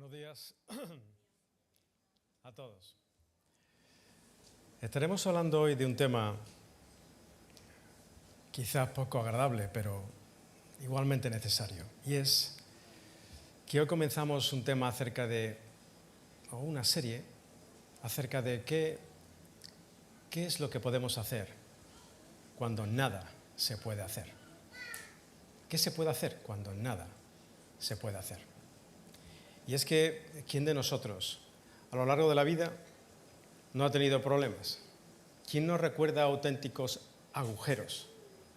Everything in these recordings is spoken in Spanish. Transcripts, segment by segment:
Buenos días a todos. Estaremos hablando hoy de un tema quizás poco agradable, pero igualmente necesario. Y es que hoy comenzamos un tema o una serie acerca de qué es lo que podemos hacer cuando nada se puede hacer. ¿Qué se puede hacer cuando nada se puede hacer? Y es que, ¿quién de nosotros a lo largo de la vida no ha tenido problemas? ¿Quién no recuerda auténticos agujeros,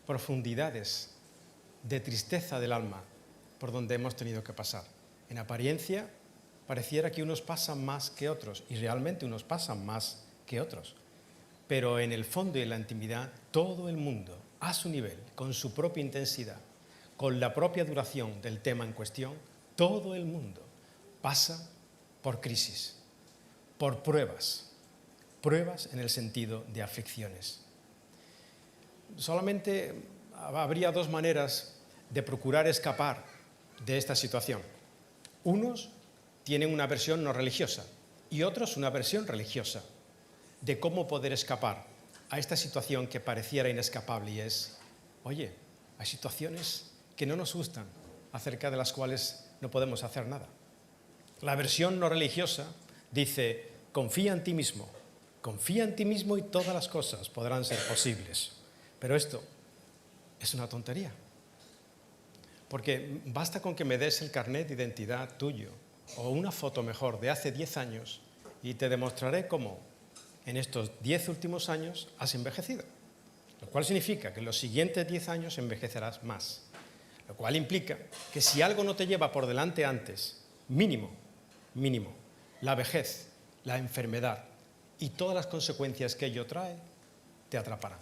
profundidades de tristeza del alma por donde hemos tenido que pasar? En apariencia, pareciera que unos pasan más que otros, y realmente unos pasan más que otros. Pero en el fondo y en la intimidad, todo el mundo, a su nivel, con su propia intensidad, con la propia duración del tema en cuestión, todo el mundo pasa por crisis, por pruebas en el sentido de aflicciones. Solamente habría dos maneras de procurar escapar de esta situación. Unos tienen una versión no religiosa y otros una versión religiosa de cómo poder escapar a esta situación que pareciera inescapable, y es, oye, hay situaciones que no nos gustan, acerca de las cuales no podemos hacer nada. La versión no religiosa dice, confía en ti mismo y todas las cosas podrán ser posibles. Pero esto es una tontería, porque basta con que me des el carnet de identidad tuyo, o una foto mejor de hace 10 años, y te demostraré cómo en estos 10 últimos años has envejecido, lo cual significa que en los siguientes 10 años envejecerás más, lo cual implica que si algo no te lleva por delante antes, mínimo, la vejez, la enfermedad y todas las consecuencias que ello trae, te atraparán,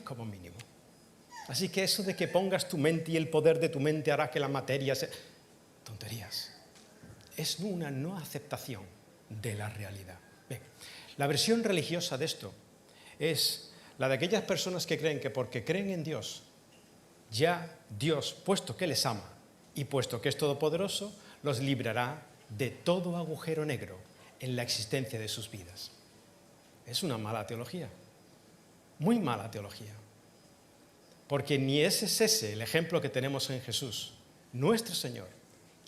como mínimo. Así que eso de que pongas tu mente y el poder de tu mente hará que la materia se... Tonterías. Es una no aceptación de la realidad. Bien, la versión religiosa de esto es la de aquellas personas que creen que porque creen en Dios, ya Dios, puesto que les ama y puesto que es todopoderoso, los librará de todo agujero negro en la existencia de sus vidas. Es una mala teología, muy mala teología, porque ni es ese el ejemplo que tenemos en Jesús, nuestro Señor,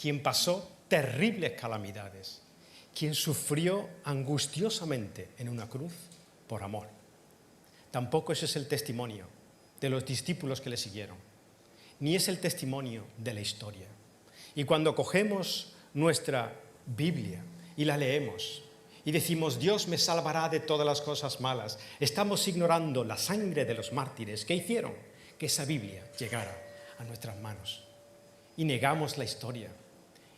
quien pasó terribles calamidades, quien sufrió angustiosamente en una cruz por amor. Tampoco ese es el testimonio de los discípulos que le siguieron, ni es el testimonio de la historia. Y cuando cogemos nuestra Biblia y la leemos y decimos, Dios me salvará de todas las cosas malas, estamos ignorando la sangre de los mártires que hicieron que esa Biblia llegara a nuestras manos. Y negamos la historia,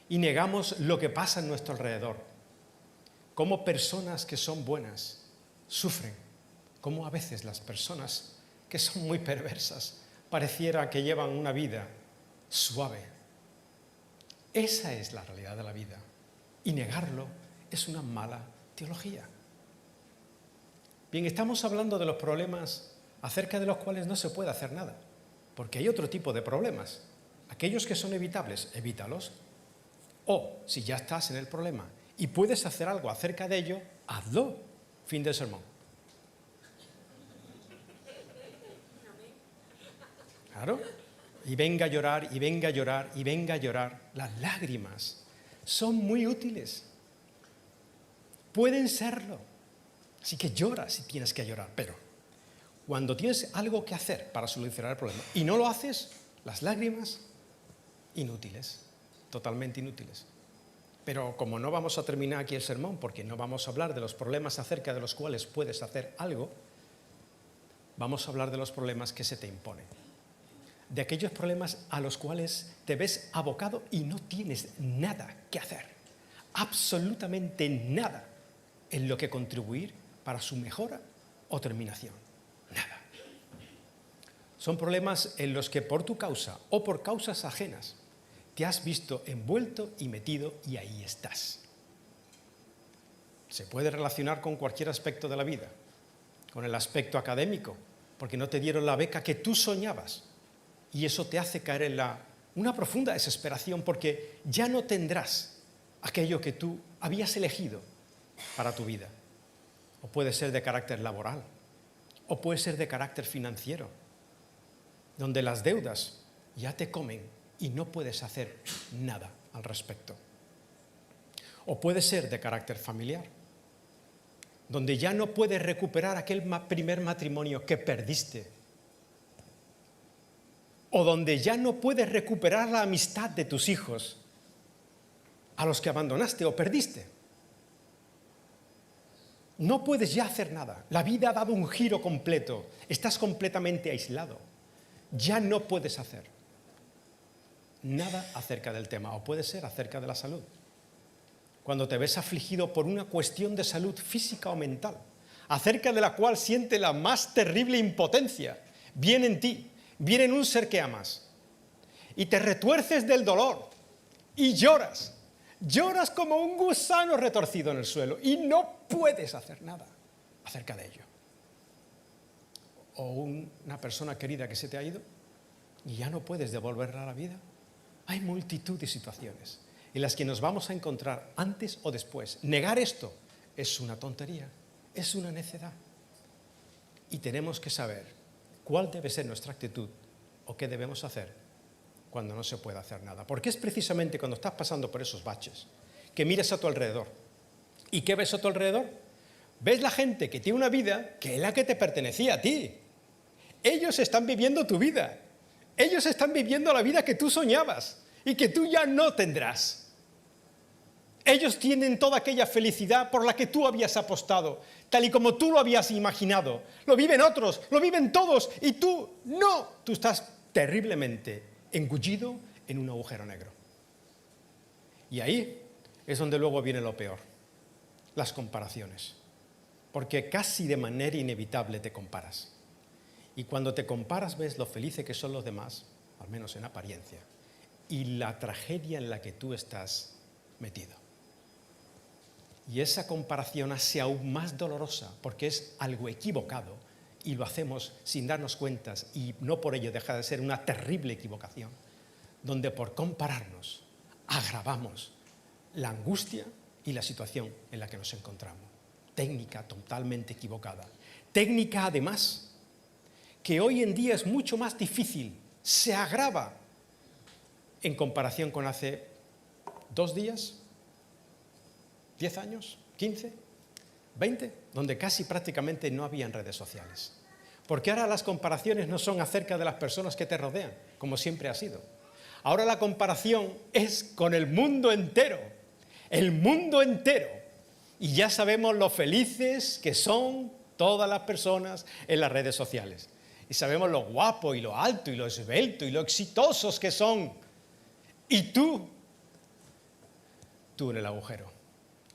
y negamos lo que pasa en nuestro alrededor, cómo personas que son buenas sufren, cómo a veces las personas que son muy perversas pareciera que llevan una vida suave. Esa es la realidad de la vida, y negarlo es una mala teología. Bien, estamos hablando de los problemas acerca de los cuales no se puede hacer nada, porque hay otro tipo de problemas. Aquellos que son evitables, evítalos. O, si ya estás en el problema y puedes hacer algo acerca de ello, hazlo. Fin del sermón. Claro. Y venga a llorar, y venga a llorar, y venga a llorar. Las lágrimas son muy útiles. Pueden serlo. Así que llora si tienes que llorar. Pero cuando tienes algo que hacer para solucionar el problema y no lo haces, las lágrimas, inútiles. Totalmente inútiles. Pero como no vamos a terminar aquí el sermón, porque no vamos a hablar de los problemas acerca de los cuales puedes hacer algo, vamos a hablar de los problemas que se te imponen. De aquellos problemas a los cuales te ves abocado y no tienes nada que hacer, absolutamente nada en lo que contribuir para su mejora o terminación, nada. Son problemas en los que por tu causa o por causas ajenas te has visto envuelto y metido, y ahí estás. Se puede relacionar con cualquier aspecto de la vida, con el aspecto académico, porque no te dieron la beca que tú soñabas. Y eso te hace caer en una profunda desesperación, porque ya no tendrás aquello que tú habías elegido para tu vida. O puede ser de carácter laboral, o puede ser de carácter financiero, donde las deudas ya te comen y no puedes hacer nada al respecto. O puede ser de carácter familiar, donde ya no puedes recuperar aquel primer matrimonio que perdiste, o donde ya no puedes recuperar la amistad de tus hijos a los que abandonaste o perdiste. No puedes ya hacer nada. La vida ha dado un giro completo. Estás completamente aislado. Ya no puedes hacer nada acerca del tema, o puede ser acerca de la salud. Cuando te ves afligido por una cuestión de salud física o mental, acerca de la cual siente la más terrible impotencia, viene en ti, viene en un ser que amas, y te retuerces del dolor, y lloras como un gusano retorcido en el suelo, y no puedes hacer nada acerca de ello. O una persona querida que se te ha ido, y ya no puedes devolverla a la vida. Hay multitud de situaciones en las que nos vamos a encontrar antes o después. Negar esto es una tontería, es una necedad. Y tenemos que saber cuál debe ser nuestra actitud o qué debemos hacer cuando no se puede hacer nada. Porque es precisamente cuando estás pasando por esos baches que miras a tu alrededor. ¿Y qué ves a tu alrededor? Ves la gente que tiene una vida que es la que te pertenecía a ti. Ellos están viviendo tu vida. Ellos están viviendo la vida que tú soñabas y que tú ya no tendrás. Ellos tienen toda aquella felicidad por la que tú habías apostado, tal y como tú lo habías imaginado. Lo viven otros, lo viven todos, y tú no. Tú estás terriblemente engullido en un agujero negro. Y ahí es donde luego viene lo peor, las comparaciones. Porque casi de manera inevitable te comparas. Y cuando te comparas ves lo felices que son los demás, al menos en apariencia, y la tragedia en la que tú estás metido. Y esa comparación hace aún más dolorosa porque es algo equivocado y lo hacemos sin darnos cuenta, y no por ello deja de ser una terrible equivocación, donde por compararnos agravamos la angustia y la situación en la que nos encontramos. Técnica totalmente equivocada. Técnica, además, que hoy en día es mucho más difícil, se agrava en comparación con hace 2 días, 10 años, 15, 20, donde casi prácticamente no habían redes sociales. Porque ahora las comparaciones no son acerca de las personas que te rodean, como siempre ha sido. Ahora la comparación es con el mundo entero, el mundo entero. Y ya sabemos lo felices que son todas las personas en las redes sociales. Y sabemos lo guapo y lo alto y lo esbelto y lo exitosos que son. Y tú en el agujero.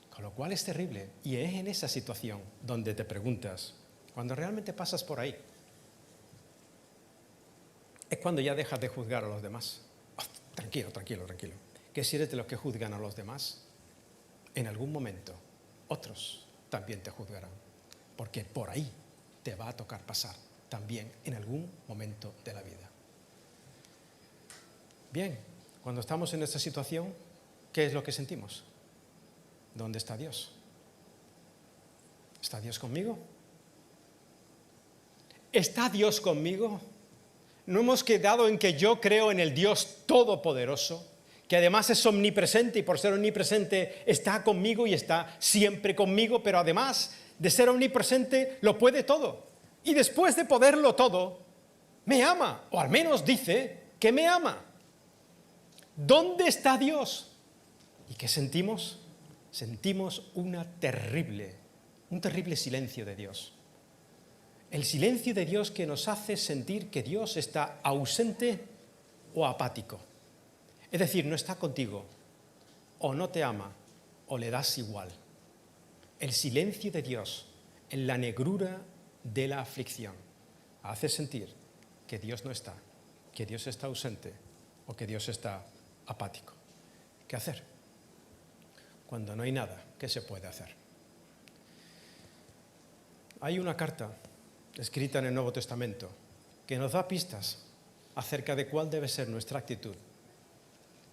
Con lo cual es terrible. Y es en esa situación donde te preguntas, cuando realmente pasas por ahí, es cuando ya dejas de juzgar a los demás. Oh, tranquilo. Que si eres de los que juzgan a los demás, en algún momento otros también te juzgarán. Porque por ahí te va a tocar pasar también en algún momento de la vida. Bien, cuando estamos en esta situación, ¿qué es lo que sentimos? ¿Dónde está Dios? ¿Está Dios conmigo? ¿Está Dios conmigo? ¿No hemos quedado en que yo creo en el Dios Todopoderoso, que además es omnipresente y por ser omnipresente está conmigo y está siempre conmigo, pero además de ser omnipresente lo puede todo? Y después de poderlo todo, me ama, o al menos dice que me ama. ¿Dónde está Dios? ¿Y qué sentimos? Sentimos un terrible silencio de Dios. El silencio de Dios que nos hace sentir que Dios está ausente o apático. Es decir, no está contigo, o no te ama, o le das igual. El silencio de Dios en la negrura de la aflicción hace sentir que Dios no está, que Dios está ausente o que Dios está apático. ¿Qué hacer cuando no hay nada que se puede hacer? Hay una carta escrita en el Nuevo Testamento que nos da pistas acerca de cuál debe ser nuestra actitud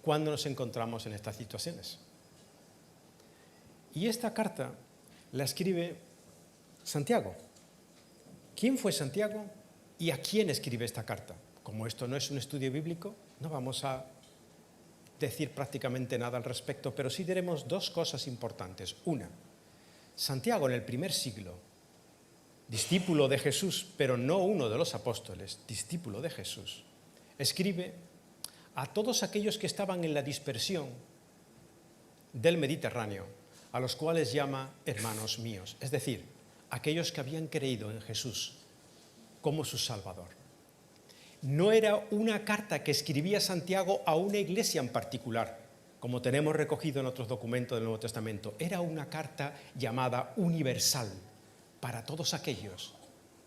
cuando nos encontramos en estas situaciones. Y esta carta la escribe Santiago. ¿Quién fue Santiago y a quién escribe esta carta? Como esto no es un estudio bíblico, no vamos a decir prácticamente nada al respecto, pero sí diremos dos cosas importantes. Una, Santiago en el primer siglo, discípulo de Jesús, pero no uno de los apóstoles, discípulo de Jesús, escribe a todos aquellos que estaban en la dispersión del Mediterráneo, a los cuales llama hermanos míos, es decir, aquellos que habían creído en Jesús como su Salvador. No era una carta que escribía Santiago a una iglesia en particular, como tenemos recogido en otros documentos del Nuevo Testamento. Era una carta llamada universal para todos aquellos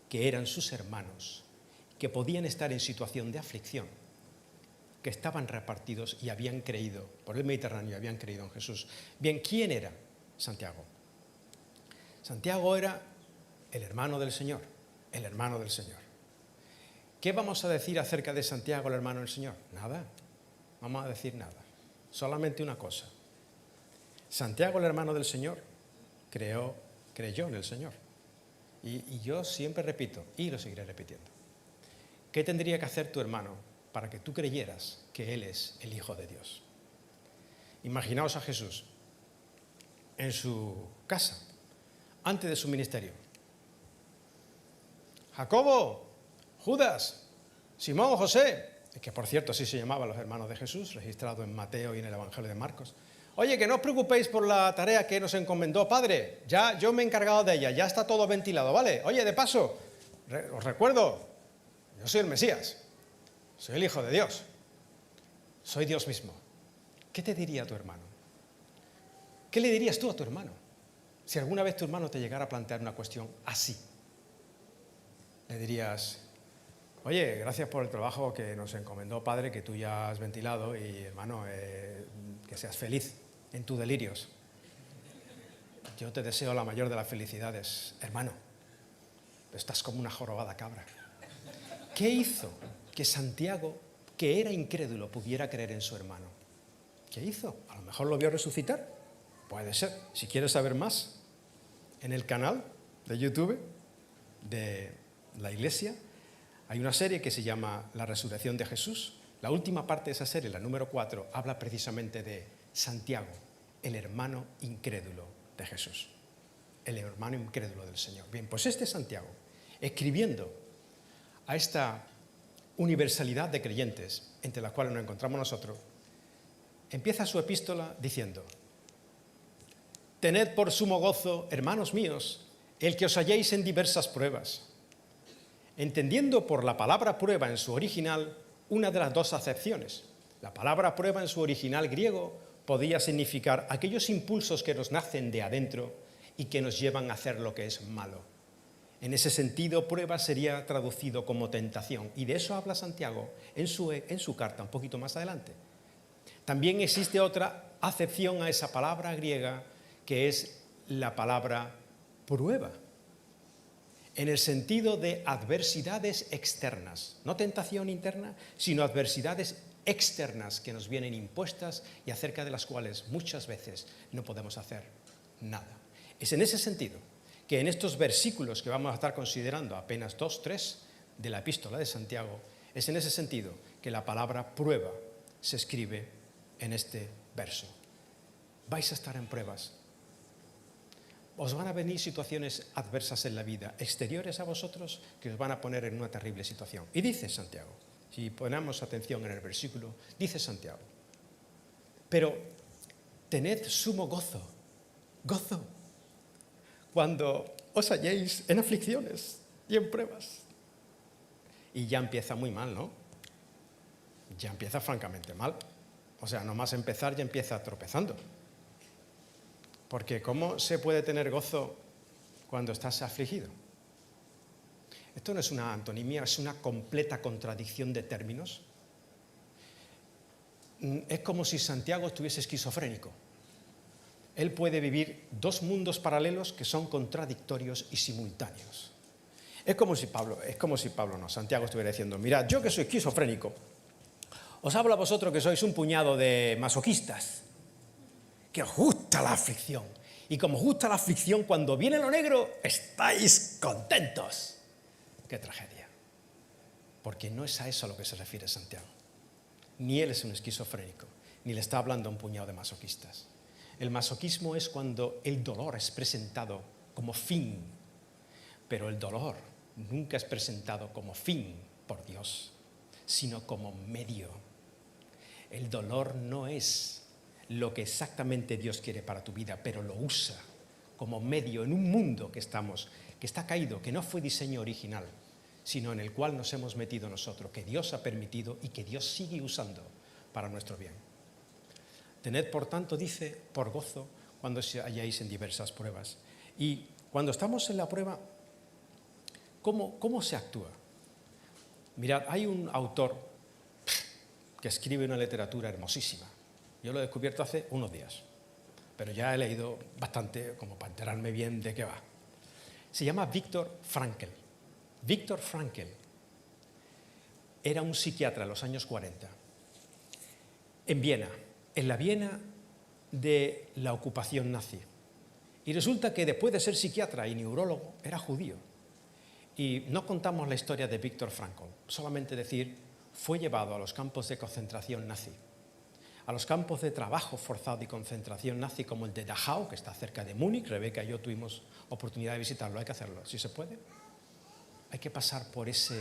que eran sus hermanos, que podían estar en situación de aflicción, que estaban repartidos y habían creído por el Mediterráneo y habían creído en Jesús. Bien, ¿quién era Santiago? Santiago era el hermano del Señor, el hermano del Señor. ¿Qué vamos a decir acerca de Santiago, el hermano del Señor? Nada, vamos a decir nada, solamente una cosa. Santiago, el hermano del Señor, creyó en el Señor. Y yo siempre repito, y lo seguiré repitiendo. ¿Qué tendría que hacer tu hermano para que tú creyeras que Él es el Hijo de Dios? Imaginaos a Jesús en su casa, antes de su ministerio. Jacobo, Judas, Simón, José, que por cierto así se llamaban los hermanos de Jesús, registrado en Mateo y en el Evangelio de Marcos. Oye, que no os preocupéis por la tarea que nos encomendó, Padre, ya yo me he encargado de ella, ya está todo ventilado, ¿vale? Oye, de paso, os recuerdo, yo soy el Mesías, soy el Hijo de Dios, soy Dios mismo. ¿Qué te diría tu hermano? ¿Qué le dirías tú a tu hermano si alguna vez tu hermano te llegara a plantear una cuestión así? Le dirías: oye, gracias por el trabajo que nos encomendó, Padre, que tú ya has ventilado, y hermano, que seas feliz en tus delirios. Yo te deseo la mayor de las felicidades, hermano. Estás como una jorobada cabra. ¿Qué hizo que Santiago, que era incrédulo, pudiera creer en su hermano? ¿Qué hizo? A lo mejor lo vio resucitar. Puede ser. Si quieres saber más, en el canal de YouTube de la Iglesia hay una serie que se llama La Resurrección de Jesús. La última parte de esa serie, la número 4, habla precisamente de Santiago, el hermano incrédulo de Jesús, el hermano incrédulo del Señor. Bien, pues este Santiago, escribiendo a esta universalidad de creyentes, entre las cuales nos encontramos nosotros, empieza su epístola diciendo: tened por sumo gozo, hermanos míos, el que os halléis en diversas pruebas, entendiendo por la palabra prueba en su original una de las dos acepciones. La palabra prueba en su original griego podía significar aquellos impulsos que nos nacen de adentro y que nos llevan a hacer lo que es malo. En ese sentido, prueba sería traducido como tentación, y de eso habla Santiago en su carta un poquito más adelante. También existe otra acepción a esa palabra griega, que es la palabra prueba, en el sentido de adversidades externas, no tentación interna, sino adversidades externas que nos vienen impuestas y acerca de las cuales muchas veces no podemos hacer nada. Es en ese sentido que en estos versículos que vamos a estar considerando, apenas 2, 3 de la epístola de Santiago, es en ese sentido que la palabra prueba se escribe en este verso. Vais a estar en pruebas. Os van a venir situaciones adversas en la vida, exteriores a vosotros, que os van a poner en una terrible situación. Y dice Santiago, si ponemos atención en el versículo, dice Santiago: pero tened sumo gozo, cuando os halléis en aflicciones y en pruebas. Y ya empieza muy mal, ¿no? Ya empieza francamente mal. O sea, nomás empezar ya empieza tropezando. Porque ¿cómo se puede tener gozo cuando estás afligido? Esto no es una antonimia, es una completa contradicción de términos. Es como si Santiago estuviese esquizofrénico. Él puede vivir dos mundos paralelos que son contradictorios y simultáneos. Santiago estuviera diciendo: mirad, yo que soy esquizofrénico, os hablo a vosotros que sois un puñado de masoquistas, que os gusta la aflicción Y como os gusta la aflicción, cuando viene lo negro, estáis contentos. ¡Qué tragedia! Porque no es a eso a lo que se refiere Santiago. Ni él es un esquizofrénico, ni le está hablando a un puñado de masoquistas. El masoquismo es cuando el dolor es presentado como fin, pero el dolor nunca es presentado como fin por Dios, sino como medio. El dolor no es lo que exactamente Dios quiere para tu vida, pero lo usa como medio en un mundo que está caído, que no fue diseño original, sino en el cual nos hemos metido nosotros, que Dios ha permitido y que Dios sigue usando para nuestro bien. Tened, por tanto, dice, por gozo cuando os halláis en diversas pruebas. Y cuando estamos en la prueba, ¿cómo se actúa? Mirad, hay un autor que escribe una literatura hermosísima. Yo lo he descubierto hace unos días, pero ya he leído bastante como para enterarme bien de qué va. Se llama Viktor Frankl. Viktor Frankl era un psiquiatra en los años 40, en Viena, en la Viena de la ocupación nazi. Y resulta que después de ser psiquiatra y neurólogo, era judío. Y no contamos la historia de Viktor Frankl, solamente decir, fue llevado a los campos de concentración nazi, a los campos de trabajo forzado y concentración nazi como el de Dachau, que está cerca de Múnich. Rebeca y yo tuvimos oportunidad de visitarlo, hay que hacerlo, si se puede. Hay que pasar por esa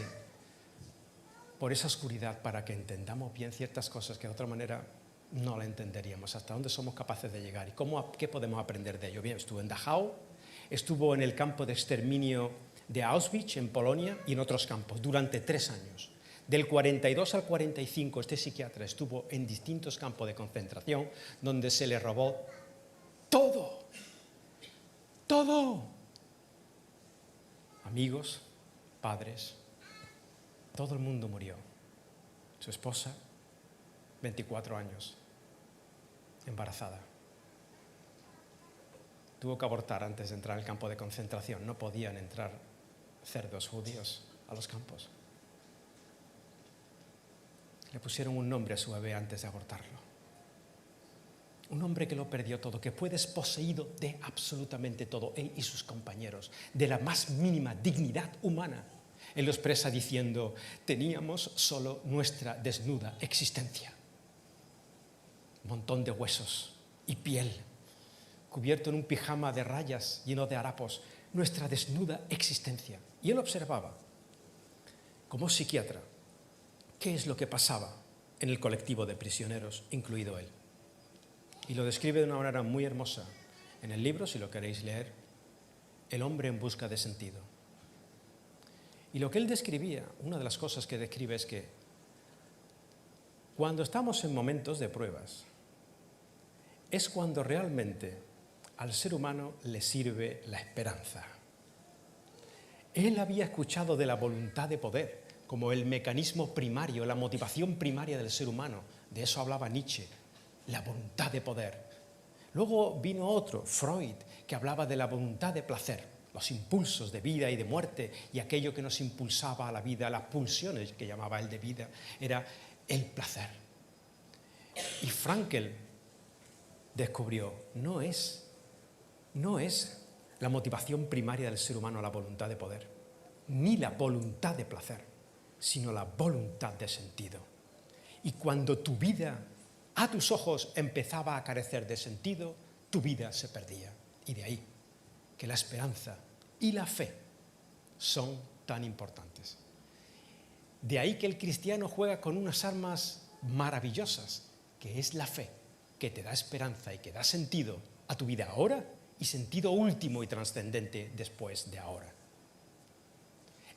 oscuridad para que entendamos bien ciertas cosas que de otra manera no la entenderíamos, hasta dónde somos capaces de llegar y qué podemos aprender de ello. Bien, estuvo en Dachau, estuvo en el campo de exterminio de Auschwitz, en Polonia, y en otros campos, durante 3 años. Del 42 al 45, este psiquiatra estuvo en distintos campos de concentración, donde se le robó todo. Todo. Amigos, padres, todo el mundo murió. Su esposa, 24 años, embarazada. Tuvo que abortar antes de entrar al campo de concentración. No podían entrar cerdos judíos a los campos. Le pusieron un nombre a su bebé antes de abortarlo. Un hombre que lo perdió todo, que fue desposeído de absolutamente todo, él y sus compañeros, de la más mínima dignidad humana. Él lo expresa diciendo, teníamos solo nuestra desnuda existencia. Un montón de huesos y piel, cubierto en un pijama de rayas lleno de harapos, nuestra desnuda existencia. Y él observaba, como psiquiatra, qué es lo que pasaba en el colectivo de prisioneros, incluido él. Y lo describe de una manera muy hermosa en el libro, si lo queréis leer, El hombre en busca de sentido. Y lo que él describía, una de las cosas que describe es que cuando estamos en momentos de pruebas, es cuando realmente al ser humano le sirve la esperanza. Él había escuchado de la voluntad de poder como el mecanismo primario, la motivación primaria del ser humano. De eso hablaba Nietzsche, la voluntad de poder. Luego vino otro, Freud, que hablaba de la voluntad de placer, los impulsos de vida y de muerte, y aquello que nos impulsaba a la vida, las pulsiones que llamaba él de vida, era el placer. Y Frankl descubrió, no es la motivación primaria del ser humano la voluntad de poder, ni la voluntad de placer, sino la voluntad de sentido. Y cuando tu vida, a tus ojos, empezaba a carecer de sentido, tu vida se perdía. Y de ahí que la esperanza y la fe son tan importantes. De ahí que el cristiano juega con unas armas maravillosas, que es la fe, que te da esperanza y que da sentido a tu vida ahora y sentido último y trascendente después de ahora.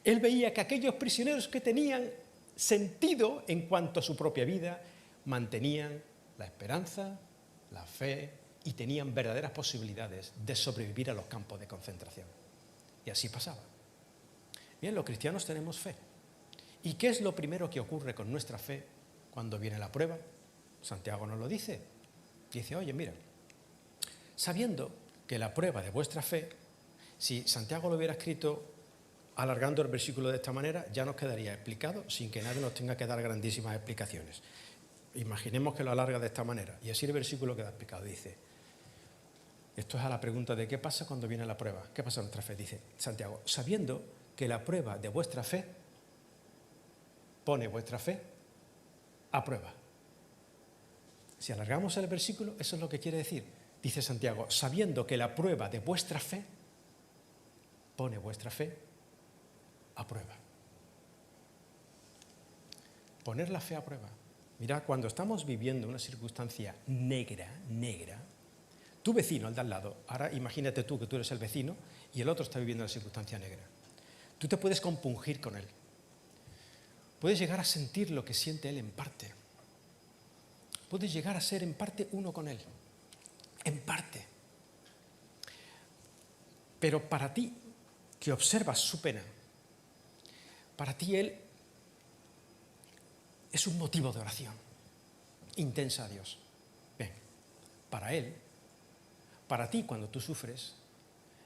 Él veía que aquellos prisioneros que tenían sentido en cuanto a su propia vida mantenían la esperanza, la fe y tenían verdaderas posibilidades de sobrevivir a los campos de concentración. Y así pasaba. Bien, los cristianos tenemos fe. ¿Y qué es lo primero que ocurre con nuestra fe cuando viene la prueba? Santiago nos lo dice. Dice, oye, mira, sabiendo que la prueba de vuestra fe, si Santiago lo hubiera escrito alargando el versículo de esta manera, ya nos quedaría explicado sin que nadie nos tenga que dar grandísimas explicaciones. Imaginemos que lo alarga de esta manera y así el versículo queda explicado. Dice, Esto es a la pregunta de qué pasa cuando viene la prueba. ¿Qué pasa en nuestra fe? Dice Santiago, sabiendo que la prueba de vuestra fe pone vuestra fe a prueba. Si alargamos el versículo, eso es lo que quiere decir. Dice Santiago, sabiendo que la prueba de vuestra fe pone vuestra fe a prueba. Poner la fe a prueba. Mira, cuando estamos viviendo una circunstancia negra, tu vecino, el de al lado, ahora imagínate tú que tú eres el vecino y el otro está viviendo una circunstancia negra. Tú te puedes compungir con él. Puedes llegar a sentir lo que siente él en parte. Puedes llegar a ser en parte uno con él. En parte. Pero para ti, que observas su pena, para ti él es un motivo de oración intensa a Dios. Bien, para él, para ti cuando tú sufres,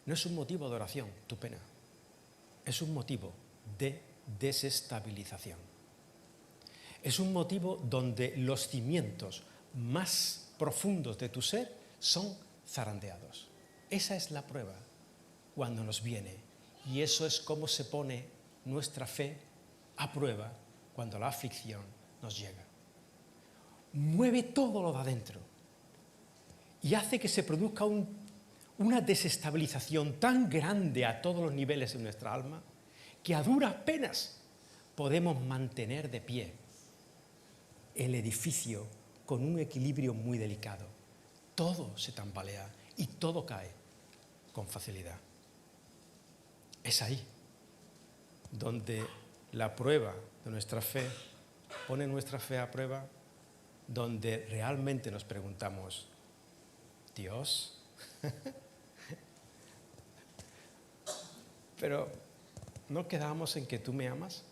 no es un motivo de oración tu pena, es un motivo de desestabilización. Es un motivo donde los cimientos más profundos de tu ser son zarandeados. Esa es la prueba cuando nos viene, y eso es cómo se pone nuestra fe a prueba cuando la aflicción nos llega. Mueve todo lo de adentro y hace que se produzca una desestabilización tan grande a todos los niveles de nuestra alma que a duras penas podemos mantener de pie el edificio con un equilibrio muy delicado. Todo se tambalea y todo cae con facilidad. Es ahí donde la prueba de nuestra fe pone nuestra fe a prueba, donde realmente nos preguntamos, Dios, pero ¿no quedamos en que tú me amas?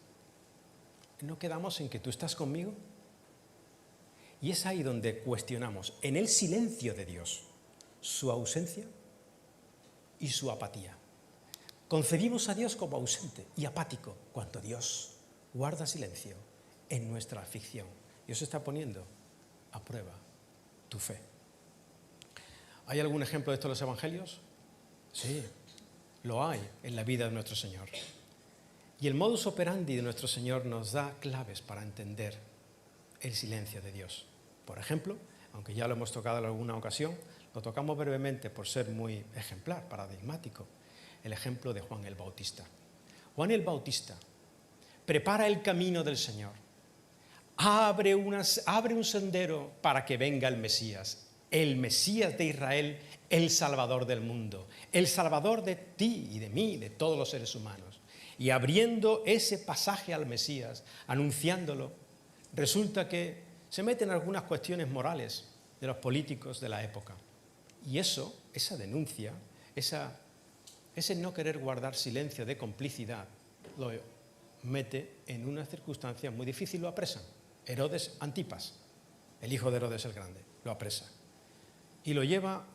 ¿No quedamos en que tú estás conmigo? Y es ahí donde cuestionamos, en el silencio de Dios, su ausencia y su apatía. Concebimos a Dios como ausente y apático cuando Dios guarda silencio en nuestra aflicción. Dios está poniendo a prueba tu fe. ¿Hay algún ejemplo de esto en los evangelios? Sí, lo hay en la vida de nuestro Señor. Y el modus operandi de nuestro Señor nos da claves para entender el silencio de Dios. Por ejemplo, aunque ya lo hemos tocado en alguna ocasión, lo tocamos brevemente por ser muy ejemplar, paradigmático, el ejemplo de Juan el Bautista. Juan el Bautista prepara el camino del Señor, abre un sendero para que venga el Mesías de Israel, el Salvador del mundo, el Salvador de ti y de mí, de todos los seres humanos. Y abriendo ese pasaje al Mesías, anunciándolo, resulta que se meten algunas cuestiones morales de los políticos de la época. Y esa denuncia, ese no querer guardar silencio de complicidad, lo mete en una circunstancia muy difícil, lo apresan. Herodes Antipas, el hijo de Herodes el Grande, lo apresa. Y lo lleva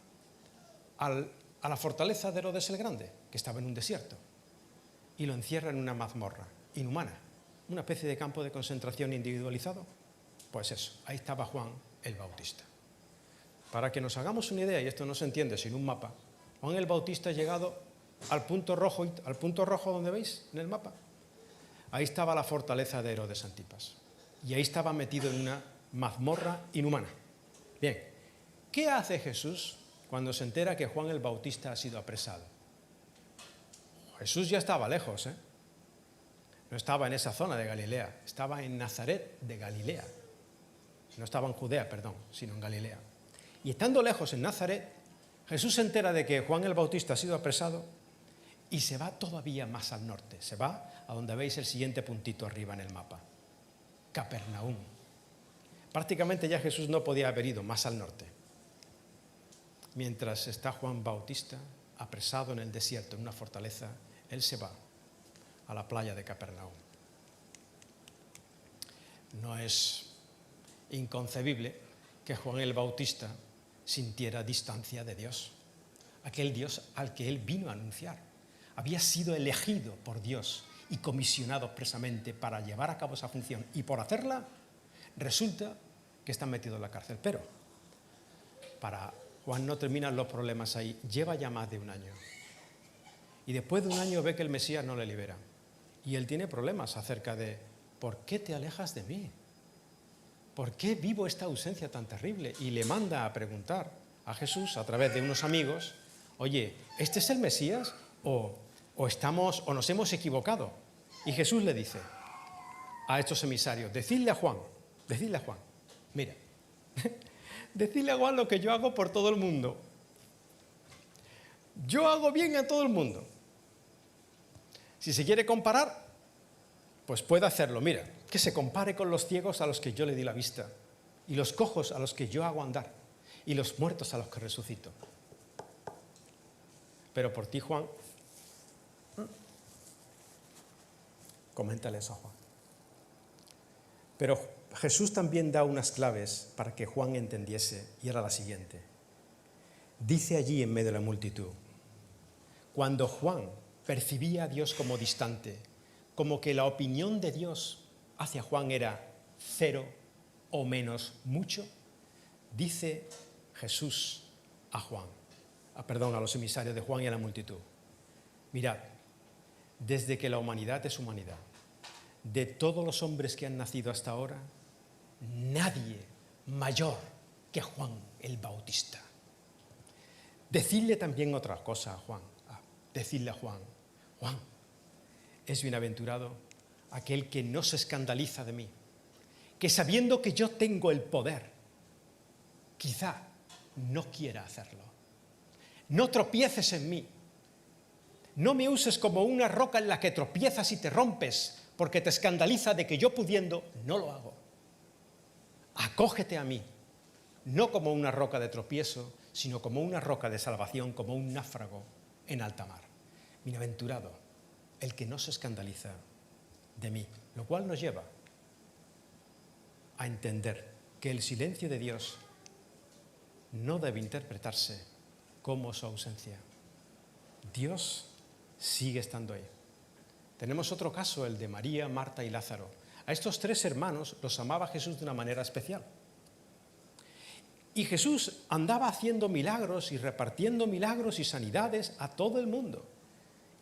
a la fortaleza de Herodes el Grande, que estaba en un desierto, y lo encierra en una mazmorra inhumana, una especie de campo de concentración individualizado. Pues eso, ahí estaba Juan el Bautista. Para que nos hagamos una idea, y esto no se entiende sin un mapa, Juan el Bautista ha llegado al punto rojo donde veis en el mapa. Ahí estaba la fortaleza de Herodes Antipas. Y ahí estaba metido en una mazmorra inhumana. Bien, ¿qué hace Jesús cuando se entera que Juan el Bautista ha sido apresado? Jesús ya estaba lejos, ¿eh? No estaba en esa zona de Galilea, estaba en Nazaret de Galilea. No estaba en Judea, perdón, sino en Galilea. Y estando lejos en Nazaret, Jesús se entera de que Juan el Bautista ha sido apresado y se va todavía más al norte. Se va a donde veis el siguiente puntito arriba en el mapa. Capernaum. Prácticamente ya Jesús no podía haber ido más al norte. Mientras está Juan Bautista apresado en el desierto, en una fortaleza, él se va a la playa de Capernaum. No es inconcebible que Juan el Bautista sintiera distancia de Dios, aquel Dios al que él vino a anunciar. Había sido elegido por Dios y comisionado expresamente para llevar a cabo esa función, y por hacerla resulta que está metido en la cárcel. Pero para Juan no termina los problemas ahí, lleva ya más de un año. Y después de un año ve que el Mesías no le libera. Y él tiene problemas acerca de, ¿por qué te alejas de mí? ¿Por qué vivo esta ausencia tan terrible? Y le manda a preguntar a Jesús a través de unos amigos, oye, ¿este es el Mesías o nos hemos equivocado? Y Jesús le dice a estos emisarios, decidle a Juan, mira, decidle a Juan lo que yo hago por todo el mundo. Yo hago bien a todo el mundo. Si se quiere comparar, pues puede hacerlo. Mira, que se compare con los ciegos a los que yo le di la vista, y los cojos a los que yo hago andar, y los muertos a los que resucito. Pero por ti, Juan, coméntale eso a Juan. Pero Jesús también da unas claves para que Juan entendiese, y era la siguiente. Dice allí en medio de la multitud, cuando Juan percibía a Dios como distante, como que la opinión de Dios hacia Juan era cero o menos mucho, dice Jesús a los emisarios de Juan y a la multitud, mirad, desde que la humanidad es humanidad, de todos los hombres que han nacido hasta ahora, nadie mayor que Juan el Bautista. Decidle también otra cosa a Juan. Decidle a Juan, Juan, es bienaventurado aquel que no se escandaliza de mí, que sabiendo que yo tengo el poder, quizá no quiera hacerlo. No tropieces en mí. No me uses como una roca en la que tropiezas y te rompes, porque te escandaliza de que yo pudiendo no lo hago. Acógete a mí, no como una roca de tropiezo, sino como una roca de salvación, como un náufrago en alta mar. Bienaventurado el que no se escandaliza de mí, lo cual nos lleva a entender que el silencio de Dios no debe interpretarse como su ausencia. Dios sigue estando ahí. Tenemos otro caso, el de María, Marta y Lázaro. A estos tres hermanos los amaba Jesús de una manera especial. Y Jesús andaba haciendo milagros y repartiendo milagros y sanidades a todo el mundo.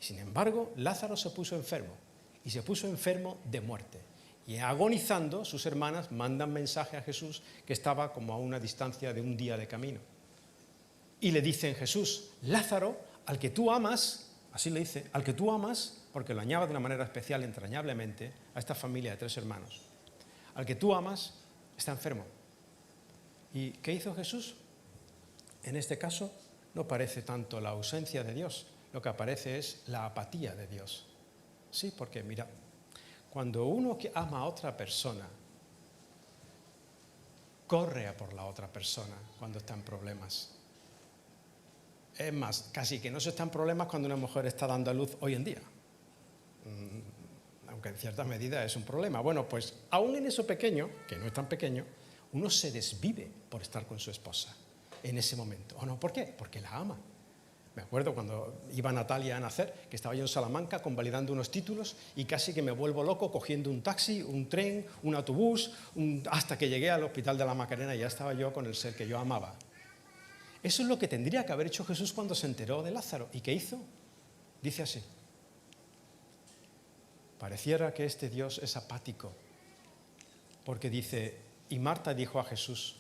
Sin embargo, Lázaro se puso enfermo, y se puso enfermo de muerte. Y agonizando, sus hermanas mandan mensaje a Jesús, que estaba como a una distancia de un día de camino. Y le dicen, Jesús, Lázaro, al que tú amas, así le dice, al que tú amas, porque lo añade de una manera especial, entrañablemente, a esta familia de tres hermanos. Al que tú amas, está enfermo. ¿Y qué hizo Jesús? En este caso, no parece tanto la ausencia de Dios, lo que aparece es la apatía de Dios. Sí, porque mira, cuando uno que ama a otra persona, corre a por la otra persona cuando está en problemas. Es más, casi que no se está en problemas cuando una mujer está dando a luz hoy en día. Aunque en cierta medida es un problema. Bueno, pues aún en eso pequeño, que no es tan pequeño, uno se desvive por estar con su esposa en ese momento. ¿O no? ¿Por qué? Porque la ama. Me acuerdo cuando iba Natalia a nacer, que estaba yo en Salamanca convalidando unos títulos y casi que me vuelvo loco cogiendo un taxi, un tren, un autobús, hasta que llegué al hospital de la Macarena y ya estaba yo con el ser que yo amaba. Eso es lo que tendría que haber hecho Jesús cuando se enteró de Lázaro. ¿Y qué hizo? Dice así. Pareciera que este Dios es apático, porque dice, y Marta dijo a Jesús,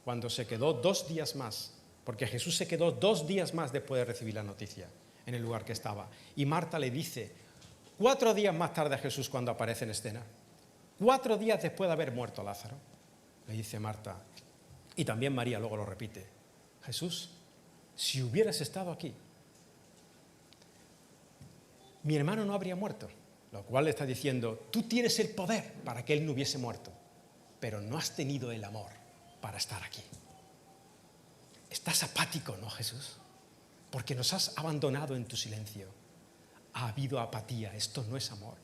cuando se quedó 2 días más, porque Jesús se quedó 2 días más después de recibir la noticia en el lugar que estaba, y Marta le dice, 4 días más tarde a Jesús cuando aparece en escena, 4 días después de haber muerto Lázaro, le dice Marta, y también María luego lo repite, Jesús, si hubieras estado aquí, mi hermano no habría muerto. Lo cual le está diciendo, tú tienes el poder para que él no hubiese muerto, pero no has tenido el amor para estar aquí. Estás apático, ¿no, Jesús? Porque nos has abandonado en tu silencio. Ha habido apatía, esto no es amor.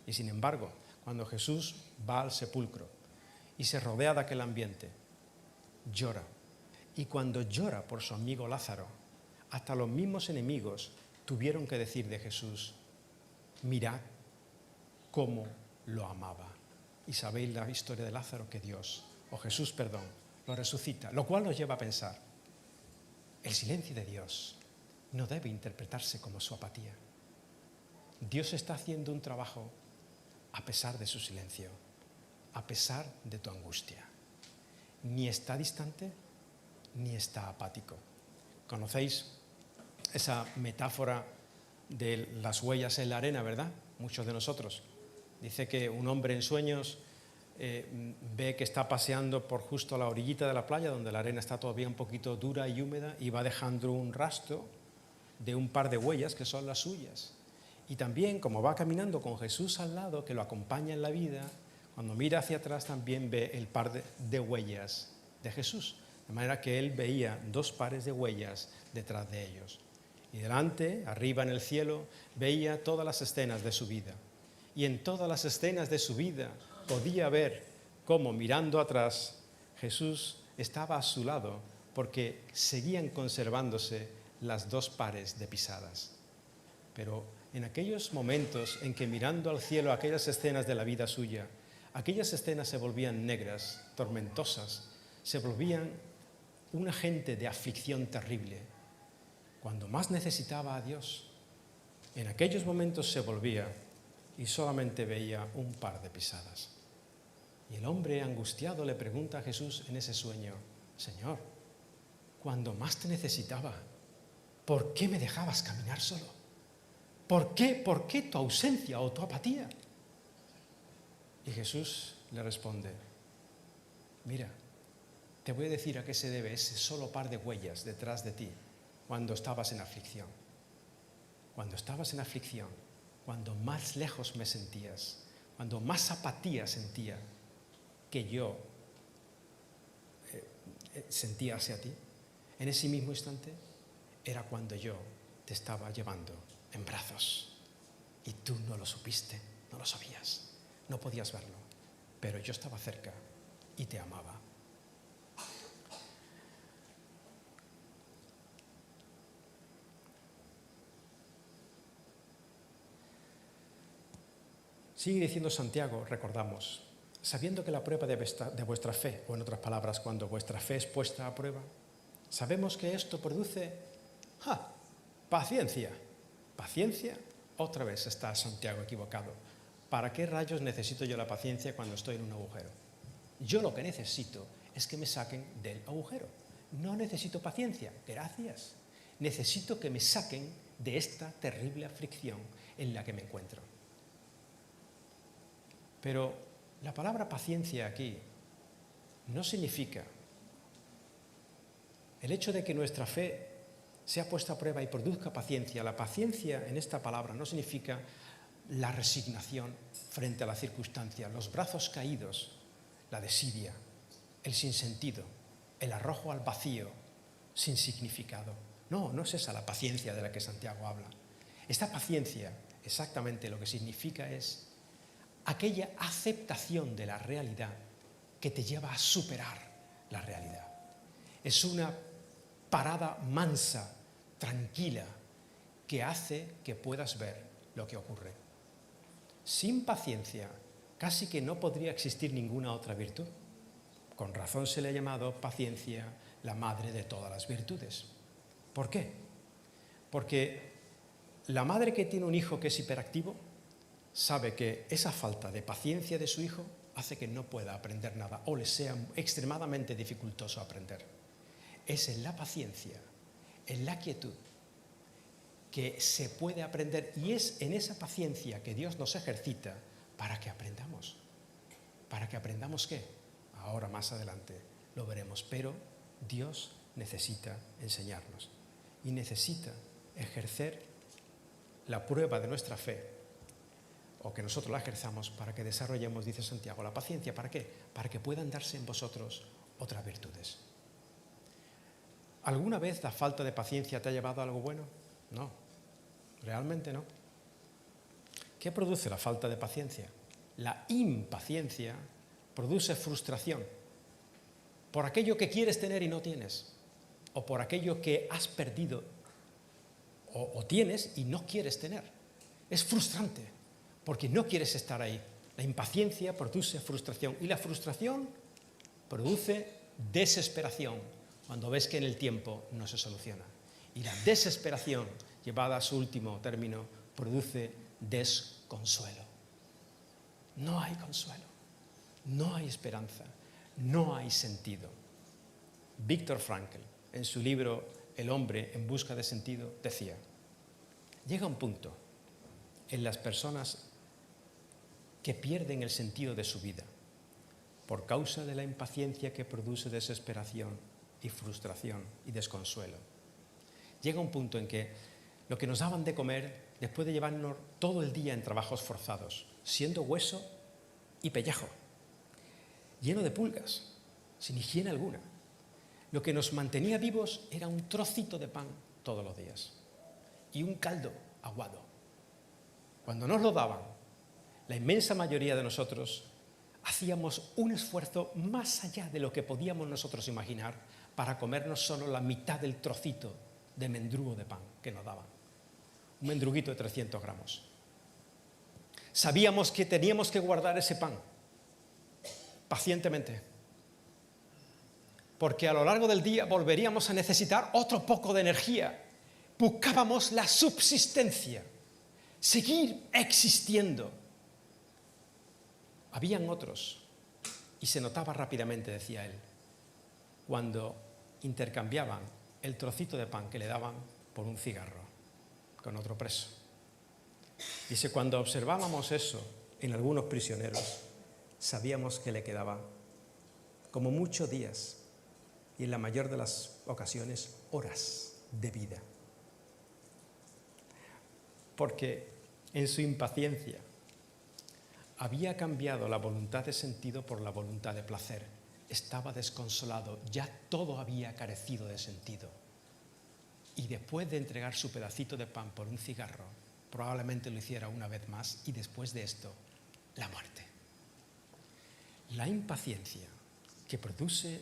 Y sin embargo, cuando Jesús va al sepulcro y se rodea de aquel ambiente, llora. Y cuando llora por su amigo Lázaro, hasta los mismos enemigos tuvieron que decir de Jesús, mirad cómo lo amaba. Y sabéis la historia de Lázaro, que Dios, o Jesús, perdón, lo resucita, lo cual nos lleva a pensar, El silencio de Dios no debe interpretarse como su apatía. Dios está haciendo un trabajo a pesar de su silencio, a pesar de tu angustia. Ni está distante, ni está apático. ¿Conocéis esa metáfora de las huellas en la arena, verdad? Muchos de nosotros. Dice que un hombre en sueños ve que está paseando por justo a la orillita de la playa, donde la arena está todavía un poquito dura y húmeda, y va dejando un rastro de un par de huellas que son las suyas. Y también, como va caminando con Jesús al lado, que lo acompaña en la vida, cuando mira hacia atrás también ve el par de huellas de Jesús. De manera que él veía dos pares de huellas detrás de ellos. Y delante, arriba en el cielo, veía todas las escenas de su vida. Y en todas las escenas de su vida podía ver cómo, mirando atrás, Jesús estaba a su lado, porque seguían conservándose las dos pares de pisadas. Pero en aquellos momentos en que, mirando al cielo aquellas escenas de la vida suya, aquellas escenas se volvían negras, tormentosas, se volvían un agente de aflicción terrible. Cuando más necesitaba a Dios, en aquellos momentos se volvía y solamente veía un par de pisadas. Y el hombre angustiado le pregunta a Jesús en ese sueño: Señor, cuando más te necesitaba, ¿por qué me dejabas caminar solo? ¿Por qué tu ausencia o tu apatía? Y Jesús le responde: mira, te voy a decir a qué se debe ese solo par de huellas detrás de ti cuando estabas en aflicción. Cuando estabas en aflicción, cuando más lejos me sentías, cuando más apatía sentía que yo sentía hacia ti, en ese mismo instante era cuando yo te estaba llevando en brazos y tú no lo supiste, no lo sabías, no podías verlo, pero yo estaba cerca y te amaba. Sigue diciendo Santiago, recordamos, sabiendo que la prueba de vuestra fe, o en otras palabras, cuando vuestra fe es puesta a prueba, sabemos que esto produce paciencia. Paciencia, otra vez está Santiago equivocado. ¿Para qué rayos necesito yo la paciencia cuando estoy en un agujero? Yo lo que necesito es que me saquen del agujero. No necesito paciencia, gracias. Necesito que me saquen de esta terrible aflicción en la que me encuentro. Pero la palabra paciencia aquí no significa el hecho de que nuestra fe sea puesta a prueba y produzca paciencia. La paciencia en esta palabra no significa la resignación frente a la circunstancia, los brazos caídos, la desidia, el sinsentido, el arrojo al vacío sin significado. No, no es esa la paciencia de la que Santiago habla. Esta paciencia, exactamente lo que significa es aquella aceptación de la realidad que te lleva a superar la realidad. Es una parada mansa, tranquila, que hace que puedas ver lo que ocurre. Sin paciencia, casi que no podría existir ninguna otra virtud. Con razón se le ha llamado paciencia la madre de todas las virtudes. ¿Por qué? Porque la madre que tiene un hijo que es hiperactivo sabe que esa falta de paciencia de su hijo hace que no pueda aprender nada o le sea extremadamente dificultoso aprender. Es en la paciencia, en la quietud, que se puede aprender, y es en esa paciencia que Dios nos ejercita para que aprendamos. ¿Para que aprendamos qué? Ahora más adelante lo veremos, pero Dios necesita enseñarnos y necesita ejercer la prueba de nuestra fe, o que nosotros la ejerzamos para que desarrollemos, dice Santiago, la paciencia. ¿Para qué? Para que puedan darse en vosotros otras virtudes. ¿Alguna vez la falta de paciencia te ha llevado a algo bueno? No, realmente no. ¿Qué produce la falta de paciencia? La impaciencia produce frustración por aquello que quieres tener y no tienes, o por aquello que has perdido o tienes y no quieres tener. Es frustrante porque no quieres estar ahí. La impaciencia produce frustración y la frustración produce desesperación, cuando ves que en el tiempo no se soluciona. Y la desesperación, llevada a su último término, produce desconsuelo. No hay consuelo, no hay esperanza, no hay sentido. Viktor Frankl, en su libro El hombre en busca de sentido, decía: llega un punto en las personas que pierden el sentido de su vida por causa de la impaciencia que produce desesperación y frustración y desconsuelo. Llega un punto en que lo que nos daban de comer, después de llevarnos todo el día en trabajos forzados, siendo hueso y pellejo, lleno de pulgas, sin higiene alguna, lo que nos mantenía vivos era un trocito de pan todos los días y un caldo aguado. Cuando nos lo daban, la inmensa mayoría de nosotros hacíamos un esfuerzo más allá de lo que podíamos nosotros imaginar para comernos solo la mitad del trocito de mendrugo de pan que nos daban. Un mendruguito de 300 gramos. Sabíamos que teníamos que guardar ese pan pacientemente, porque a lo largo del día volveríamos a necesitar otro poco de energía. Buscábamos la subsistencia, seguir existiendo. Habían otros, y se notaba rápidamente, decía él, cuando intercambiaban el trocito de pan que le daban por un cigarro con otro preso. Dice, cuando observábamos eso en algunos prisioneros, sabíamos que le quedaban como muchos días y en la mayor de las ocasiones horas de vida. Porque en su impaciencia había cambiado la voluntad de sentido por la voluntad de placer. Estaba desconsolado, ya todo había carecido de sentido. Y después de entregar su pedacito de pan por un cigarro, probablemente lo hiciera una vez más, y después de esto, la muerte. La impaciencia que produce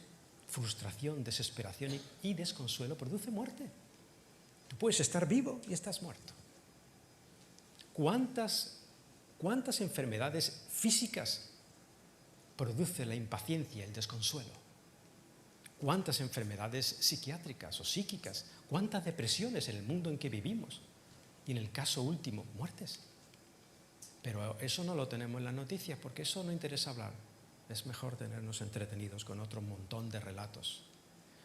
frustración, desesperación y desconsuelo produce muerte. Tú puedes estar vivo y estás muerto. ¿Cuántas enfermedades físicas produce la impaciencia y el desconsuelo? ¿Cuántas enfermedades psiquiátricas o psíquicas? ¿Cuántas depresiones en el mundo en que vivimos? Y en el caso último, muertes. Pero eso no lo tenemos en las noticias porque eso no interesa hablar. Es mejor tenernos entretenidos con otro montón de relatos.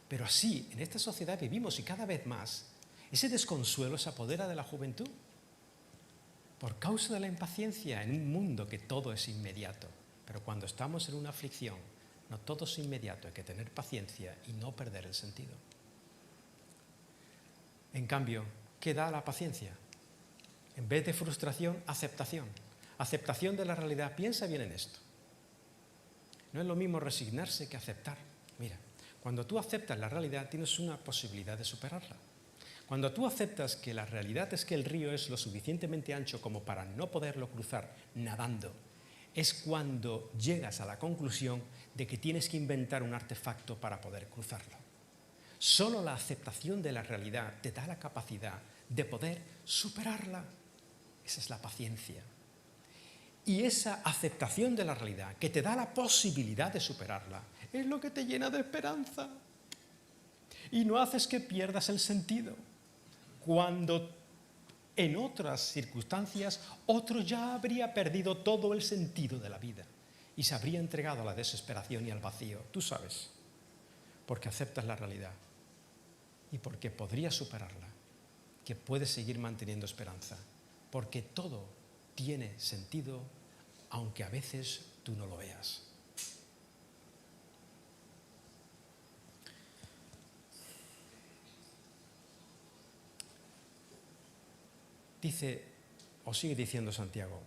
Pero así, en esta sociedad vivimos y cada vez más ese desconsuelo se apodera de la juventud. Por causa de la impaciencia en un mundo que todo es inmediato. Pero cuando estamos en una aflicción, no todo es inmediato, hay que tener paciencia y no perder el sentido. En cambio, ¿qué da la paciencia? En vez de frustración, aceptación. Aceptación de la realidad. Piensa bien en esto. No es lo mismo resignarse que aceptar. Mira, cuando tú aceptas la realidad, tienes una posibilidad de superarla. Cuando tú aceptas que la realidad es que el río es lo suficientemente ancho como para no poderlo cruzar nadando, es cuando llegas a la conclusión de que tienes que inventar un artefacto para poder cruzarlo. Solo la aceptación de la realidad te da la capacidad de poder superarla. Esa es la paciencia. Y esa aceptación de la realidad, que te da la posibilidad de superarla, es lo que te llena de esperanza. Y no haces que pierdas el sentido. Cuando en otras circunstancias otro ya habría perdido todo el sentido de la vida y se habría entregado a la desesperación y al vacío. Tú sabes, porque aceptas la realidad y porque podrías superarla, que puedes seguir manteniendo esperanza, porque todo tiene sentido, aunque a veces tú no lo veas. Dice, o sigue diciendo Santiago,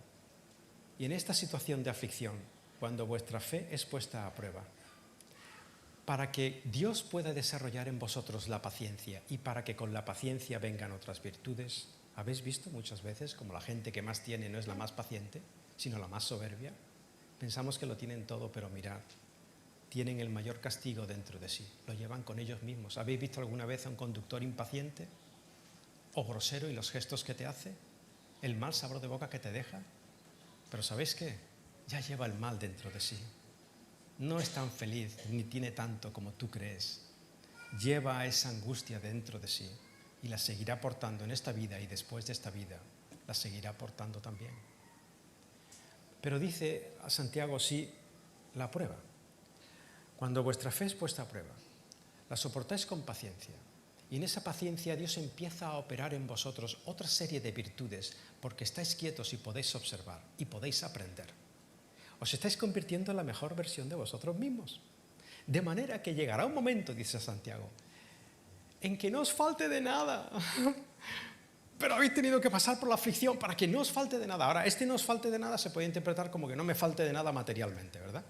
y en esta situación de aflicción, cuando vuestra fe es puesta a prueba, para que Dios pueda desarrollar en vosotros la paciencia y para que con la paciencia vengan otras virtudes. ¿Habéis visto muchas veces como la gente que más tiene no es la más paciente, sino la más soberbia? Pensamos que lo tienen todo, pero mirad, tienen el mayor castigo dentro de sí, lo llevan con ellos mismos. ¿Habéis visto alguna vez a un conductor impaciente o grosero y los gestos que te hace? El mal sabor de boca que te deja. Pero ¿sabéis qué? Ya lleva el mal dentro de sí. No es tan feliz ni tiene tanto como tú crees. lleva esa angustia dentro de sí y la seguirá portando en esta vida y después de esta vida la seguirá portando también. Pero dice a Santiago, sí, la prueba. Cuando vuestra fe es puesta a prueba, la soportáis con paciencia. Y en esa paciencia Dios empieza a operar en vosotros otra serie de virtudes porque estáis quietos y podéis observar y podéis aprender. Os estáis convirtiendo en la mejor versión de vosotros mismos. De manera que llegará un momento, dice Santiago, en que no os falte de nada. Pero habéis tenido que pasar por la aflicción para que no os falte de nada. Ahora, no os falte de nada se puede interpretar como que no me falte de nada materialmente, ¿verdad?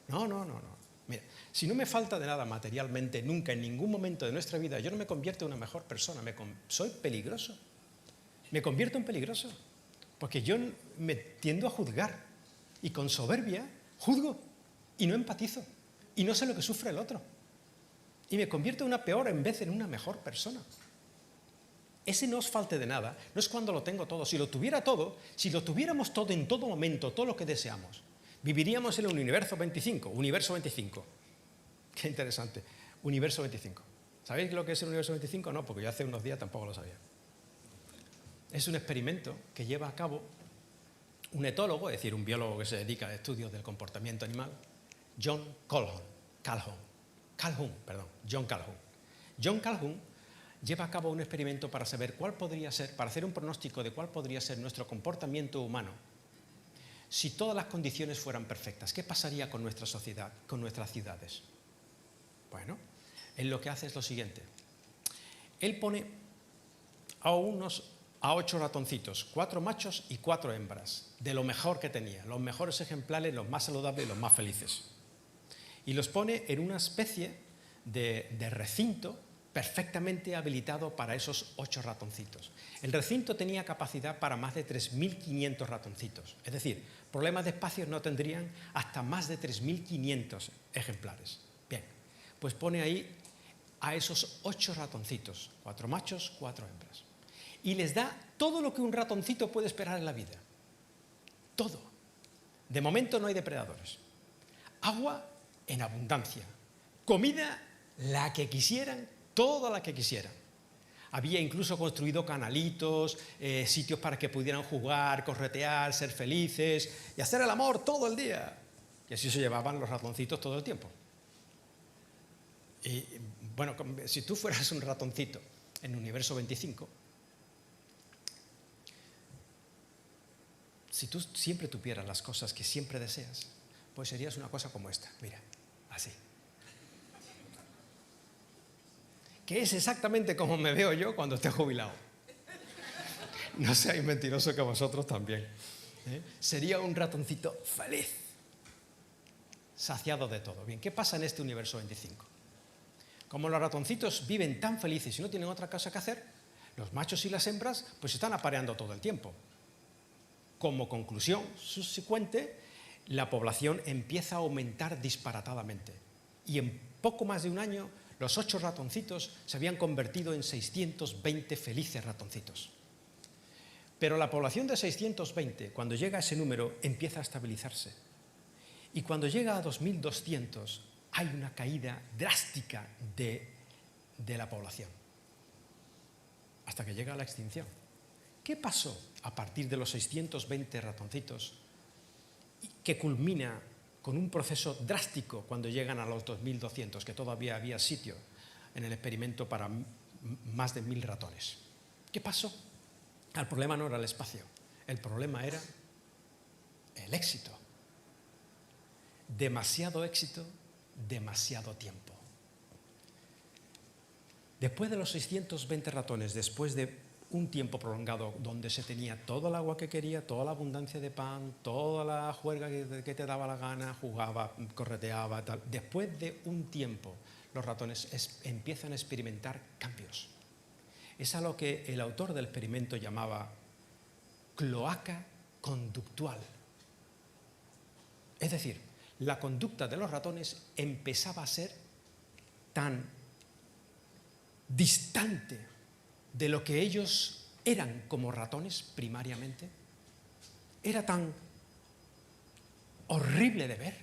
No. Mira, si no me falta de nada materialmente nunca, en ningún momento de nuestra vida, yo no me convierto en una mejor persona, soy peligroso. Me convierto en peligroso, porque yo me tiendo a juzgar y con soberbia juzgo y no empatizo y no sé lo que sufre el otro. Y me convierto en una peor en vez de en una mejor persona. Ese no os falte de nada, no es cuando lo tengo todo. Si lo tuviera todo, si lo tuviéramos todo en todo momento, todo lo que deseamos, viviríamos en un universo 25, universo 25. Qué interesante, universo 25. ¿Sabéis lo que es el universo 25? No, porque yo hace unos días tampoco lo sabía. Es un experimento que lleva a cabo un etólogo, es decir, un biólogo que se dedica a estudios del comportamiento animal, John Calhoun. John Calhoun lleva a cabo un experimento para saber para hacer un pronóstico de cuál podría ser nuestro comportamiento humano si todas las condiciones fueran perfectas. ¿Qué pasaría con nuestra sociedad, con nuestras ciudades? Bueno, él lo que hace es lo siguiente. Él pone a 8 ratoncitos, 4 machos y 4 hembras, de lo mejor que tenía, los mejores ejemplares, los más saludables y los más felices. Y los pone en una especie de recinto perfectamente habilitado para esos 8 ratoncitos. El recinto tenía capacidad para más de 3.500 ratoncitos. Es decir, problemas de espacio no tendrían hasta más de 3.500 ejemplares. Bien, pues pone ahí a esos 8 ratoncitos, 4 machos, 4 hembras. Y les da todo lo que un ratoncito puede esperar en la vida. Todo. De momento no hay depredadores. Agua en abundancia. Comida la que quisieran, toda la que quisieran. Había incluso construido canalitos, sitios para que pudieran jugar, corretear, ser felices y hacer el amor todo el día. Y así se llevaban los ratoncitos todo el tiempo. Y bueno, si tú fueras un ratoncito en el universo 25, si tú siempre tuvieras las cosas que siempre deseas, pues serías una cosa como esta, mira, así. Que es exactamente como me veo yo cuando esté jubilado. No seáis mentirosos, que vosotros también. Sería un ratoncito feliz, saciado de todo. Bien, ¿qué pasa en este universo 25? Como los ratoncitos viven tan felices y no tienen otra cosa que hacer, los machos y las hembras pues están apareando todo el tiempo. Como conclusión subsecuente, la población empieza a aumentar disparatadamente. Y en poco más de un año, los 8 ratoncitos se habían convertido en 620 felices ratoncitos. Pero la población de 620, cuando llega a ese número, empieza a estabilizarse. Y cuando llega a 2200, hay una caída drástica de la población. Hasta que llega a la extinción. ¿Qué pasó a partir de los 620 ratoncitos que culmina con un proceso drástico cuando llegan a los 2200, que todavía había sitio en el experimento para más de 1000 ratones? ¿Qué pasó? El problema no era el espacio, el problema era el éxito. Demasiado éxito, demasiado tiempo. Después de los 620 ratones, después de un tiempo prolongado donde se tenía todo el agua que quería, toda la abundancia de pan, toda la juerga que te daba la gana, jugaba, correteaba, tal. Después de un tiempo, los ratones empiezan a experimentar cambios. Es a lo que el autor del experimento llamaba cloaca conductual. Es decir, la conducta de los ratones empezaba a ser tan distante de lo que ellos eran como ratones primariamente, era tan horrible de ver,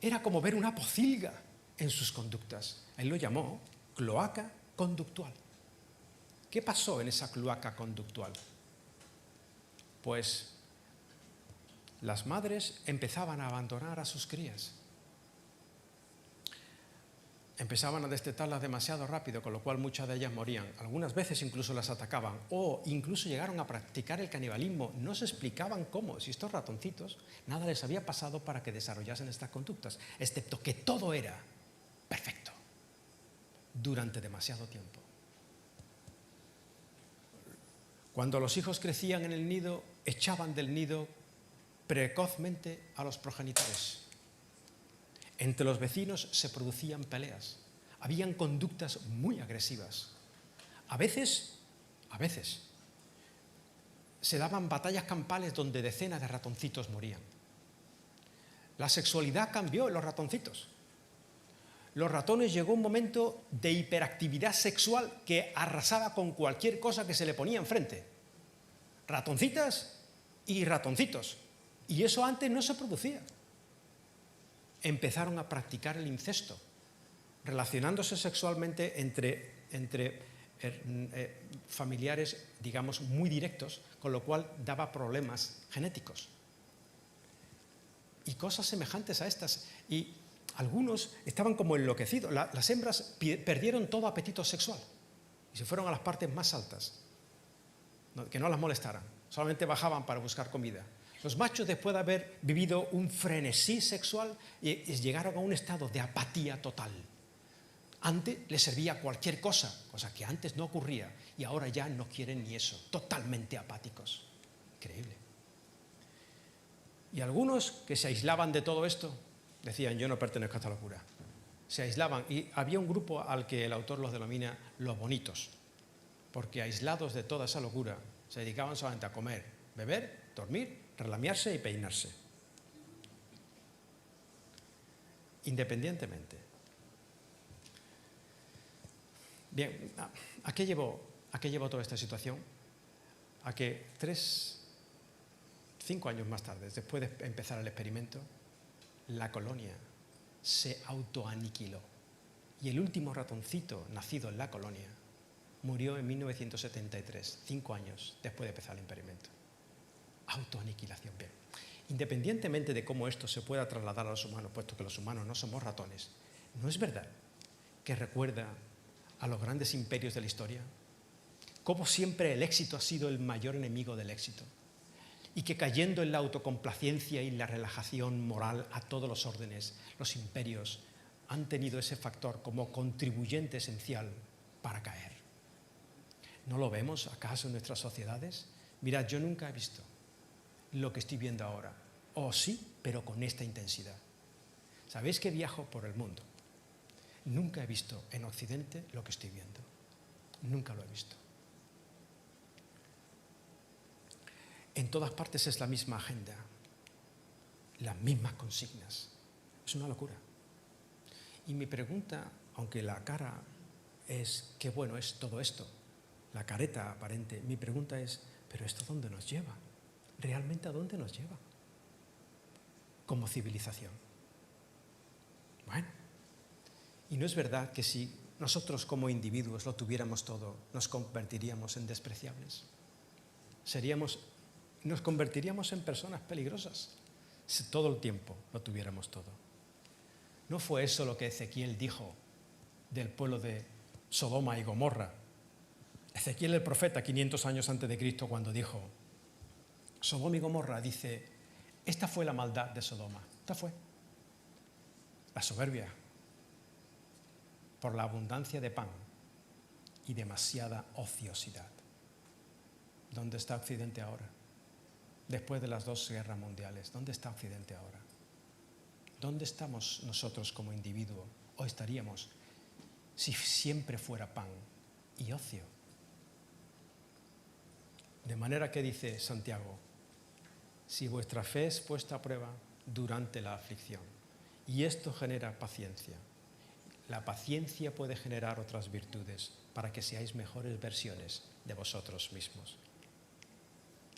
era como ver una pocilga en sus conductas. Él lo llamó cloaca conductual. ¿Qué pasó en esa cloaca conductual? Pues las madres empezaban a abandonar a sus crías. Empezaban a destetarlas demasiado rápido, con lo cual muchas de ellas morían. Algunas veces incluso las atacaban o incluso llegaron a practicar el canibalismo. No se explicaban cómo, si estos ratoncitos nada les había pasado para que desarrollasen estas conductas, excepto que todo era perfecto durante demasiado tiempo. Cuando los hijos crecían en el nido, echaban del nido precozmente a los progenitores. Entre los vecinos se producían peleas. Habían conductas muy agresivas. A veces, se daban batallas campales donde decenas de ratoncitos morían. La sexualidad cambió en los ratoncitos. Los ratones llegó un momento de hiperactividad sexual que arrasaba con cualquier cosa que se le ponía enfrente. Ratoncitas y ratoncitos. Y eso antes no se producía. Empezaron a practicar el incesto, relacionándose sexualmente entre familiares, digamos, muy directos, con lo cual daba problemas genéticos. Y cosas semejantes a estas. Y algunos estaban como enloquecidos. Las hembras perdieron todo apetito sexual y se fueron a las partes más altas, que no las molestaran, solamente bajaban para buscar comida. Los machos, después de haber vivido un frenesí sexual, llegaron a un estado de apatía total. Antes les servía cualquier cosa que antes no ocurría, y ahora ya no quieren ni eso, totalmente apáticos. Increíble. Y algunos que se aislaban de todo esto decían: yo no pertenezco a esta locura. Se aislaban, y había un grupo al que el autor los denomina los bonitos, porque aislados de toda esa locura se dedicaban solamente a comer, beber, dormir, relamiarse y peinarse. Independientemente. Bien, ¿a qué llevó toda esta situación? A que 5 años más tarde, después de empezar el experimento, la colonia se autoaniquiló. Y el último ratoncito nacido en la colonia murió en 1973, 5 años después de empezar el experimento. Autoaniquilación. Bien. Independientemente de cómo esto se pueda trasladar a los humanos, puesto que los humanos no somos ratones, ¿no es verdad que recuerda a los grandes imperios de la historia? Cómo siempre el éxito ha sido el mayor enemigo del éxito, y que cayendo en la autocomplacencia y la relajación moral a todos los órdenes, los imperios han tenido ese factor como contribuyente esencial para caer. ¿No lo vemos acaso en nuestras sociedades? Mirad, yo nunca he visto lo que estoy viendo ahora. O sí, pero con esta intensidad. ¿Sabéis que viajo por el mundo? Nunca he visto en Occidente lo que estoy viendo. Nunca lo he visto. En todas partes es la misma agenda, las mismas consignas. Es una locura. Y mi pregunta, aunque la cara es qué bueno es todo esto, la careta aparente, mi pregunta es, ¿pero esto dónde nos lleva? ¿Realmente a dónde nos lleva? Como civilización. Bueno, ¿y no es verdad que si nosotros como individuos lo tuviéramos todo, nos convertiríamos en despreciables? Nos convertiríamos en personas peligrosas si todo el tiempo lo tuviéramos todo. ¿No fue eso lo que Ezequiel dijo del pueblo de Sodoma y Gomorra? Ezequiel el profeta, 500 años antes de Cristo, cuando dijo: Sodoma y Gomorra, dice, esta fue la maldad de Sodoma. Esta fue la soberbia por la abundancia de pan y demasiada ociosidad. ¿Dónde está Occidente ahora? Después de las 2 guerras mundiales, ¿dónde está Occidente ahora? ¿Dónde estamos nosotros como individuo? ¿O estaríamos si siempre fuera pan y ocio? De manera que dice Santiago: si vuestra fe es puesta a prueba durante la aflicción, y esto genera paciencia, la paciencia puede generar otras virtudes para que seáis mejores versiones de vosotros mismos.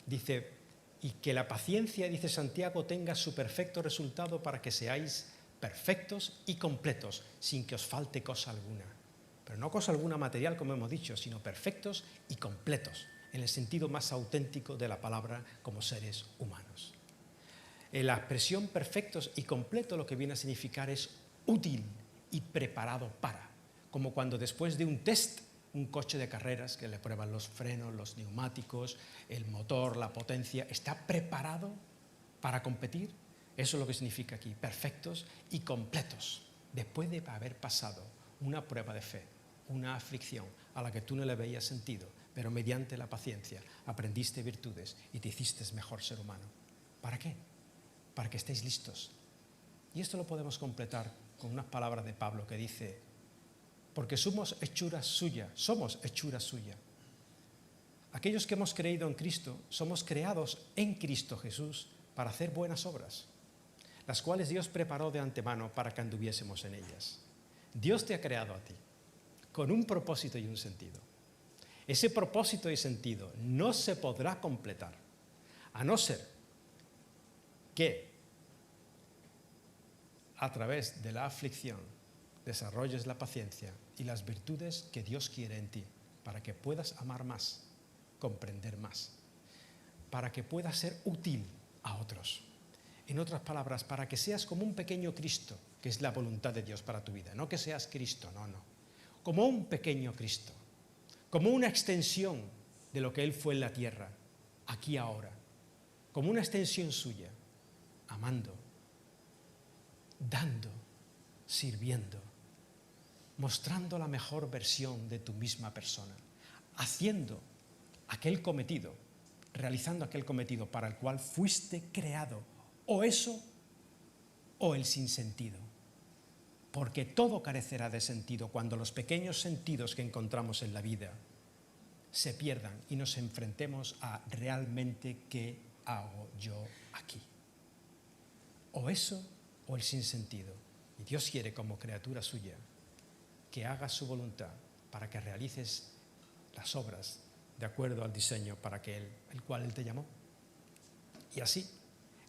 Dice, y que la paciencia, dice Santiago, tenga su perfecto resultado para que seáis perfectos y completos, sin que os falte cosa alguna. pero no cosa alguna material, como hemos dicho, sino perfectos y completos, en el sentido más auténtico de la palabra como seres humanos. En la expresión perfectos y completos lo que viene a significar es útil y preparado para, como cuando después de un test, un coche de carreras que le prueban los frenos, los neumáticos, el motor, la potencia, está preparado para competir. Eso es lo que significa aquí, perfectos y completos, después de haber pasado una prueba de fe, una aflicción a la que tú no le veías sentido, pero mediante la paciencia aprendiste virtudes y te hiciste mejor ser humano. ¿Para qué? Para que estéis listos. Y esto lo podemos completar con unas palabras de Pablo que dice, porque somos hechura suya. Aquellos que hemos creído en Cristo, somos creados en Cristo Jesús para hacer buenas obras, las cuales Dios preparó de antemano para que anduviésemos en ellas. Dios te ha creado a ti con un propósito y un sentido. Ese propósito y sentido no se podrá completar a no ser que a través de la aflicción desarrolles la paciencia y las virtudes que Dios quiere en ti para que puedas amar más, comprender más, para que puedas ser útil a otros. En otras palabras, para que seas como un pequeño Cristo, que es la voluntad de Dios para tu vida. No que seas Cristo, no. Como un pequeño Cristo, como una extensión de lo que Él fue en la tierra, aquí ahora, como una extensión suya, amando, dando, sirviendo, mostrando la mejor versión de tu misma persona, haciendo aquel cometido, realizando aquel cometido para el cual fuiste creado, o eso o el sinsentido, porque todo carecerá de sentido cuando los pequeños sentidos que encontramos en la vida se pierdan y nos enfrentemos a realmente qué hago yo aquí, o eso o el sinsentido. Y Dios quiere, como criatura suya, que hagas su voluntad para que realices las obras de acuerdo al diseño para que el cual Él te llamó. Y así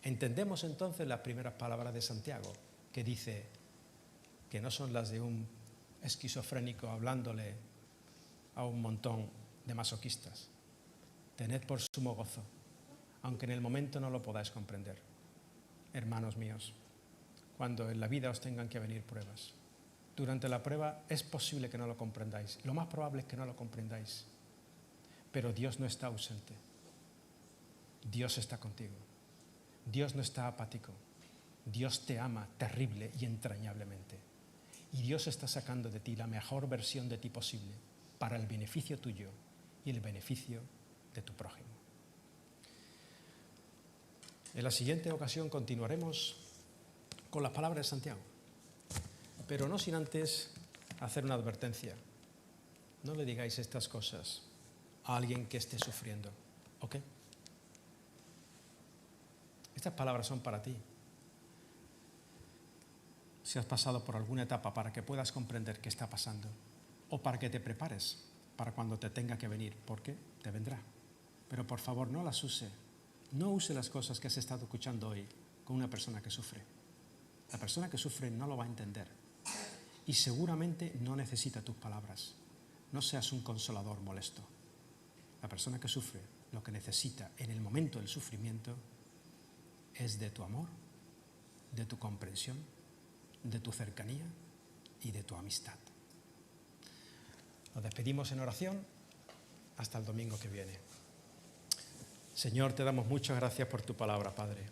entendemos entonces las primeras palabras de Santiago, que dice que no son las de un esquizofrénico hablándole a un montón de masoquistas. Tened por sumo gozo, aunque en el momento no lo podáis comprender, hermanos míos, cuando en la vida os tengan que venir pruebas. Durante la prueba es posible que no lo comprendáis, lo más probable es que no lo comprendáis, pero Dios no está ausente, Dios está contigo, Dios no está apático, Dios te ama terrible y entrañablemente, y Dios está sacando de ti la mejor versión de ti posible para el beneficio tuyo y el beneficio de tu prójimo. En la siguiente ocasión continuaremos con las palabras de Santiago, pero no sin antes hacer una advertencia. No le digáis estas cosas a alguien que esté sufriendo, ¿ok? Estas palabras son para ti. Si has pasado por alguna etapa para que puedas comprender qué está pasando o para que te prepares para cuando te tenga que venir, porque te vendrá. Pero por favor no las use. No use las cosas que has estado escuchando hoy con una persona que sufre. La persona que sufre no lo va a entender y seguramente no necesita tus palabras. No seas un consolador molesto. La persona que sufre lo que necesita en el momento del sufrimiento es de tu amor, de tu comprensión, de tu cercanía y de tu amistad. Nos despedimos en oración hasta el domingo que viene. Señor, te damos muchas gracias por tu palabra, Padre.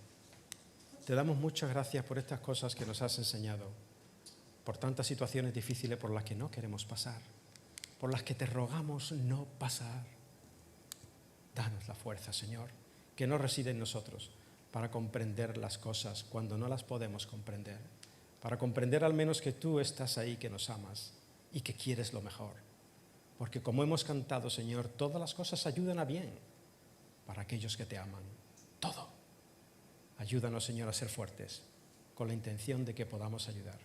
Te damos muchas gracias por estas cosas que nos has enseñado, por tantas situaciones difíciles por las que no queremos pasar, por las que te rogamos no pasar. Danos la fuerza, Señor, que no reside en nosotros, para comprender las cosas cuando no las podemos comprender, para comprender al menos que tú estás ahí, que nos amas y que quieres lo mejor. Porque como hemos cantado, Señor, todas las cosas ayudan a bien para aquellos que te aman. Todo. Ayúdanos, Señor, a ser fuertes con la intención de que podamos ayudar.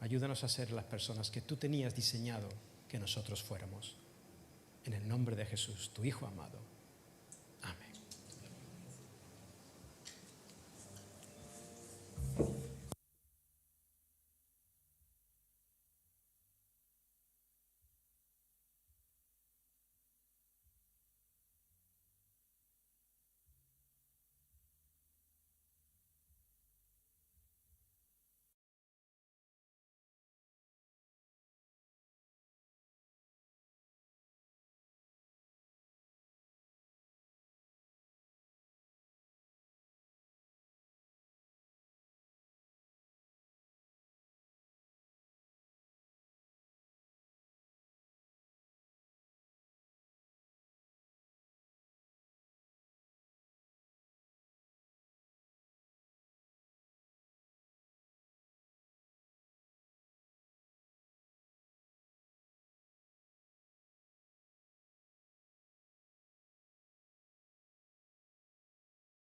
Ayúdanos a ser las personas que tú tenías diseñado que nosotros fuéramos. En el nombre de Jesús, tu Hijo amado.